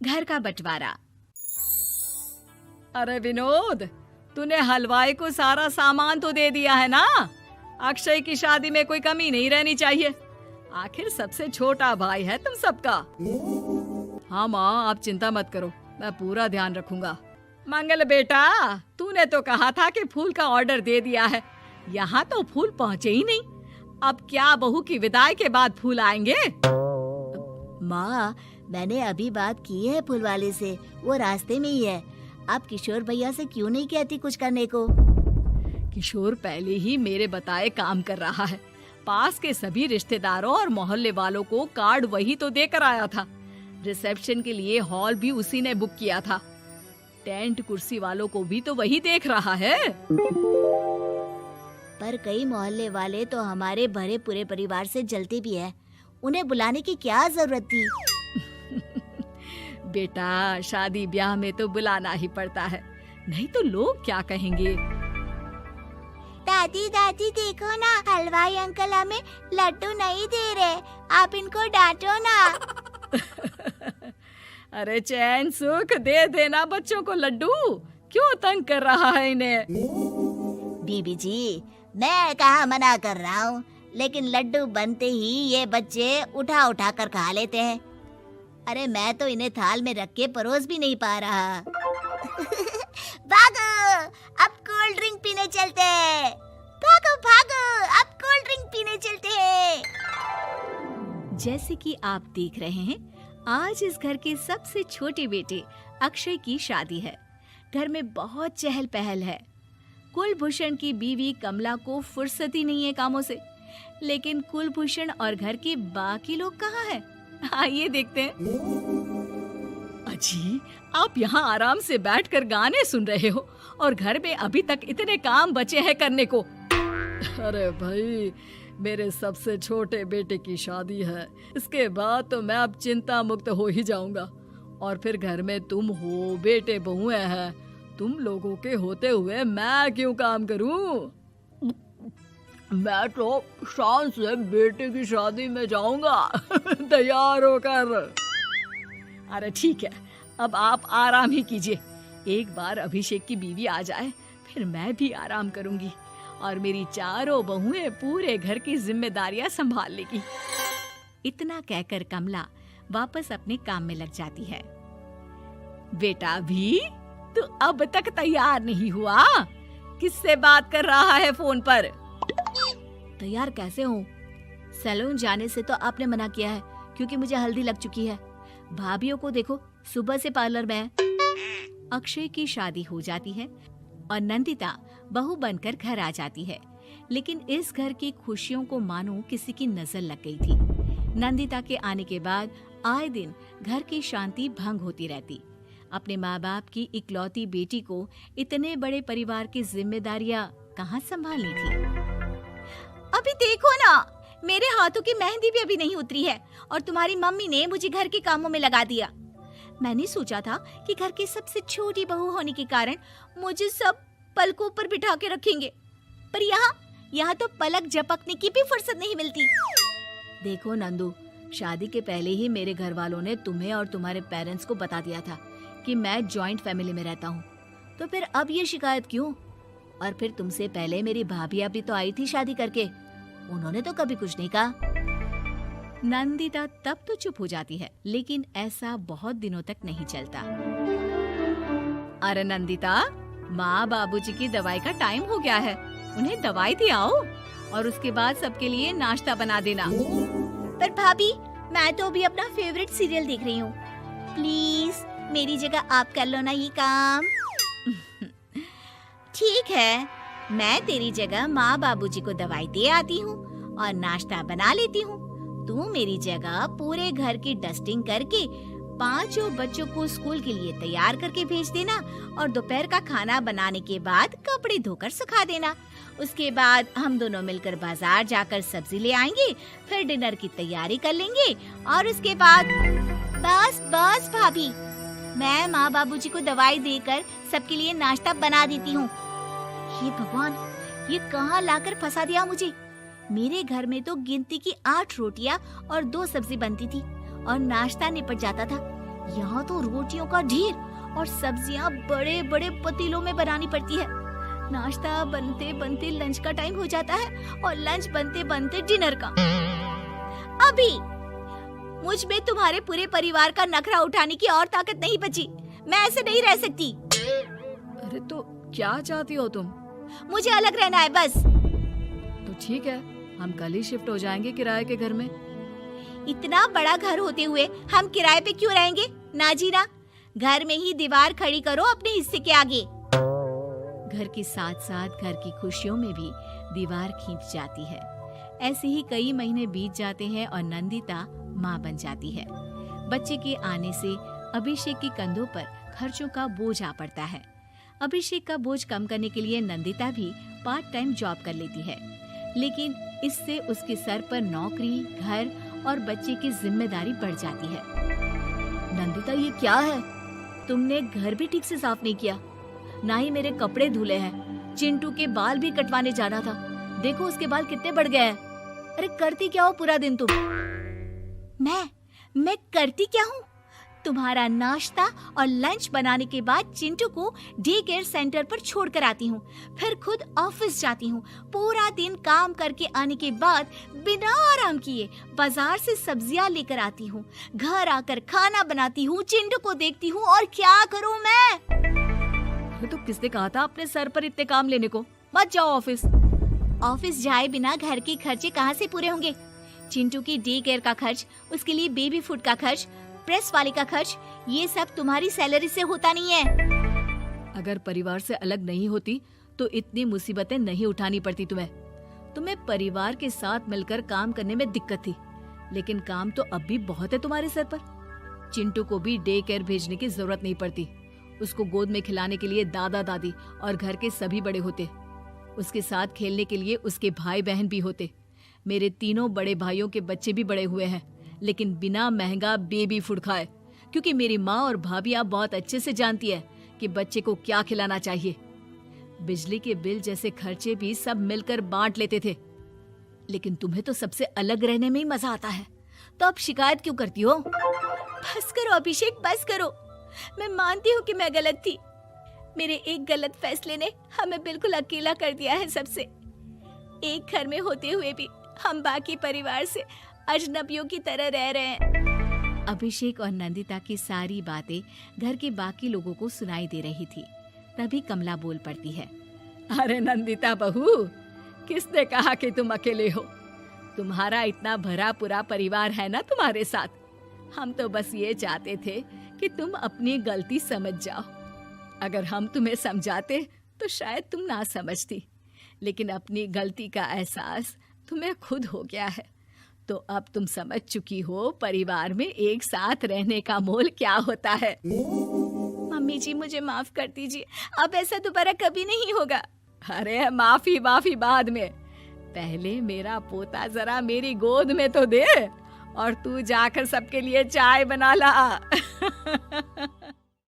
घर का बंटवारा। अरे विनोद, तूने हलवाई को सारा सामान तो दे दिया है ना? अक्षय की शादी में कोई कमी नहीं रहनी चाहिए। आखिर सबसे छोटा भाई है तुम सबका। हाँ माँ, आप चिंता मत करो, मैं पूरा ध्यान रखूंगा। मंगल बेटा, तूने तो कहा था कि फूल का ऑर्डर दे दिया है, यहाँ तो फूल पहुँचे ही नहीं। अब क्या बहू की विदाई के बाद फूल आएंगे? माँ, मैंने अभी बात की है फूल वाले से, वो रास्ते में ही है। आप किशोर भैया से क्यों नहीं कहती कुछ करने को? किशोर पहले ही मेरे बताए काम कर रहा है। पास के सभी रिश्तेदारों और मोहल्ले वालों को कार्ड वही तो देकर आया था। रिसेप्शन के लिए हॉल भी उसी ने बुक किया था। टेंट कुर्सी वालों को भी तो वही देख रहा है। पर कई मोहल्ले वाले तो हमारे भरे पूरे परिवार से जलते भी है, उन्हें बुलाने की क्या जरूरत थी? बेटा, शादी ब्याह में तो बुलाना ही पड़ता है, नहीं तो लोग क्या कहेंगे। दादी दादी देखो ना, हलवाई अंकल हमें लड्डू नहीं दे रहे, आप इनको डांटो ना। अरे चैन सुख दे देना बच्चों को लड्डू, क्यों तंग कर रहा है इन्हें? बीबी जी, मैं कहाँ मना कर रहा हूँ, लेकिन लड्डू बनते ही ये बच्चे उठा उठा कर खा लेते हैं। अरे मैं तो इन्हें थाल में रख के परोस भी नहीं पा रहा। भागो, अब कोल्ड ड्रिंक पीने चलते हैं। भागो भागो, अब कोल्ड ड्रिंक पीने चलते हैं। जैसे कि आप देख रहे हैं, आज इस घर के सबसे छोटे बेटे अक्षय की शादी है। घर में बहुत चहल पहल है। कुलभूषण की बीवी कमला को फुर्सत ही नहीं है कामों से, लेकिन कुलभूषण और घर के बाकी लोग कहाँ हैं? आइए देखते हैं। अजी, आप यहाँ आराम से बैठकर गाने सुन रहे हो और घर में अभी तक इतने काम बचे हैं करने को। अरे भाई, मेरे सबसे छोटे बेटे की शादी है, इसके बाद तो मैं अब चिंता मुक्त हो ही जाऊंगा। और फिर घर में तुम हो, बेटे बहुएं हैं, तुम लोगों के होते हुए मैं क्यों काम करूं? मैं तो शान से बेटे की शादी में जाऊंगा तैयार होकर। अरे ठीक है, अब आप आराम ही कीजिए। एक बार अभिषेक की बीवी आ जाए, फिर मैं भी आराम करूंगी और मेरी चारों बहुएं पूरे घर की जिम्मेदारियां संभाल लेगी। इतना कहकर कमला वापस अपने काम में लग जाती है। बेटा भी, तू अब तक तैयार नहीं हुआ? किससे बात कर रहा है फोन पर? तैयार कैसे हूँ? सैलून जाने से तो आपने मना किया है, क्योंकि मुझे हल्दी लग चुकी है। भाभीयों को देखो, सुबह से पार्लर में है। अक्षय की शादी हो जाती है और नंदिता बहू बनकर घर आ जाती है, लेकिन इस घर की खुशियों को मानो किसी की नजर लग गई थी। नंदिता के आने के बाद आए दिन घर की शांति भंग होती रहती। अपने माँ बाप की इकलौती बेटी को इतने बड़े परिवार की जिम्मेदारियां कहाँ संभालनी थी? अभी देखो ना, मेरे हाथों की मेहंदी भी अभी नहीं उतरी है और तुम्हारी मम्मी ने मुझे घर के कामों में लगा दिया। मैंने सोचा था कि घर की सबसे छोटी बहू होने के कारण मुझे सब पलकों पर बिठा के रखेंगे, पर यहाँ तो पलक झपकने की भी फुर्सत नहीं मिलती। देखो नंदू, शादी के पहले ही मेरे घर वालों ने तुम्हें और तुम्हारे पेरेंट्स को बता दिया था कि मैं जॉइंट फैमिली में रहता हूँ, तो फिर अब ये शिकायत क्यों? और फिर तुमसे पहले मेरी भाभी भी तो आई थी शादी करके, उन्होंने तो कभी कुछ नहीं कहा। नंदिता तब तो चुप हो जाती है, लेकिन ऐसा बहुत दिनों तक नहीं चलता। अरे नंदिता, माँ बाबूजी की दवाई का टाइम हो गया है, उन्हें दवाई दिलाओ और उसके बाद सबके लिए नाश्ता बना देना। पर भाभी, मैं तो अभी अपना फेवरेट सीरियल देख रही हूँ, प्लीज मेरी जगह आप कर लो ना ये काम। ठीक है, मैं तेरी जगह माँ बाबूजी को दवाई दे आती हूँ और नाश्ता बना लेती हूँ। तू मेरी जगह पूरे घर की डस्टिंग करके 5 बच्चों को स्कूल के लिए तैयार करके भेज देना और दोपहर का खाना बनाने के बाद कपड़े धोकर सुखा देना। उसके बाद हम दोनों मिलकर बाजार जाकर सब्जी ले आएंगे, फिर डिनर की तैयारी कर लेंगे और उसके बाद बस भाभी, मैं माँ बाबूजी को दवाई देकर सबके लिए नाश्ता बना देती हूँ। हे भगवान, ये कहाँ लाकर फंसा दिया मुझे। मेरे घर में तो गिनती की 8 रोटियां और 2 सब्जी बनती थी और नाश्ता निपट जाता था, यहाँ तो रोटियों का ढेर और सब्जियाँ बड़े बड़े पतीलों में बनानी पड़ती है। नाश्ता बनते बनते लंच का टाइम हो जाता है और लंच बनते बनते डिनर का। अभी मुझ में तुम्हारे पूरे परिवार का नखरा उठाने की और ताकत नहीं बची। मैं ऐसे नहीं रह सकती। अरे तो क्या चाहती हो तुम? मुझे अलग रहना है बस। तो ठीक है, हम कल ही शिफ्ट हो जाएंगे किराए के घर में। इतना बड़ा घर होते हुए हम किराए पे क्यों रहेंगे? ना जी ना, घर में ही दीवार खड़ी करो अपने हिस्से के आगे। घर के साथ साथ घर की खुशियों में भी दीवार खींच जाती है। ऐसे ही कई महीने बीत जाते हैं और नंदिता माँ बन जाती है। बच्चे के आने से अभिषेक के कंधों पर खर्चों का बोझ आ पड़ता है। अभिषेक का बोझ कम करने के लिए नंदिता भी पार्ट टाइम जॉब कर लेती है, लेकिन इससे उसके सर पर नौकरी, घर और बच्चे की जिम्मेदारी बढ़ जाती है। नंदिता, ये क्या है? तुमने घर भी ठीक से साफ नहीं किया, ना ही मेरे कपड़े धुले हैं। चिंटू के बाल भी कटवाने जाना था, देखो उसके बाल कितने बढ़ गए हैं। अरे करती क्या हो पूरा दिन तुम? मैं करती क्या हूँ? तुम्हारा नाश्ता और लंच बनाने के बाद चिंटू को डे केयर सेंटर पर छोड़ कर आती हूँ, फिर खुद ऑफिस जाती हूँ। पूरा दिन काम करके आने के बाद बिना आराम किए बाजार से सब्जियाँ लेकर आती हूँ, घर आकर खाना बनाती हूँ, चिंटू को देखती हूँ और क्या करूँ मैं? तो किसने कहा था अपने सर पर इतने काम लेने को? मत जाओ ऑफिस। ऑफिस जाए बिना घर के खर्चे कहाँ से पूरे होंगे? चिंटू की डे केयर का खर्च, उसके लिए बेबी फूड का खर्च, प्रेस वाले का खर्च, ये सब तुम्हारी सैलरी से होता नहीं है। अगर परिवार से अलग नहीं होती तो इतनी मुसीबतें नहीं उठानी पड़ती तुम्हें परिवार के साथ मिलकर काम करने में दिक्कत थी, लेकिन काम तो अब भी बहुत है तुम्हारे सर पर। चिंटू को भी डे केयर भेजने की जरूरत नहीं पड़ती। उसको गोद में खिलाने के लिए दादा दादी और घर के सभी बड़े होते। उसके साथ खेलने के लिए उसके भाई बहन भी होते। मेरे तीनों बड़े भाइयों के बच्चे भी बड़े हुए हैं, लेकिन बिना महंगा बेबी फूड खाए, क्योंकि मेरी माँ और भाभियाँ बहुत अच्छे से जानती है कि बच्चे को क्या खिलाना चाहिए। बिजली के बिल जैसे खर्चे भी सब मिलकर बांट लेते थे, लेकिन तुम्हें तो सबसे अलग रहने में ही मजा आता है, तो अब शिकायत क्यों करती हो? बस करो अभिषेक, बस करो। मैं मानती हूँ कि मैं गलत थी। मेरे एक गलत फैसले ने हमें बिल्कुल अकेला कर दिया है सबसे। एक घर में होते हुए भी हम बाकी परिवार से अजनबियों की तरह रह रहे हैं। अभिषेक और नंदिता की सारी बातें घर के बाकी लोगों को सुनाई दे रही थी। तभी कमला बोल पड़ती है। अरे नंदिता बहू, किसने कहा कि तुम अकेले हो? तुम्हारा इतना भरा पूरा परिवार है ना तुम्हारे साथ। हम तो बस ये चाहते थे कि तुम अपनी गलती समझ जाओ। अगर हम तुम्हें समझाते तो शायद तुम ना समझती, लेकिन अपनी गलती का एहसास तुम्हें खुद हो गया है, तो अब तुम समझ चुकी हो परिवार में एक साथ रहने का मोल क्या होता है। मम्मी जी, मुझे माफ कर दीजिए, अब ऐसा दोबारा कभी नहीं होगा। अरे माफी बाद में, पहले मेरा पोता जरा मेरी गोद में तो दे, और तू जाकर सबके लिए चाय बना ला।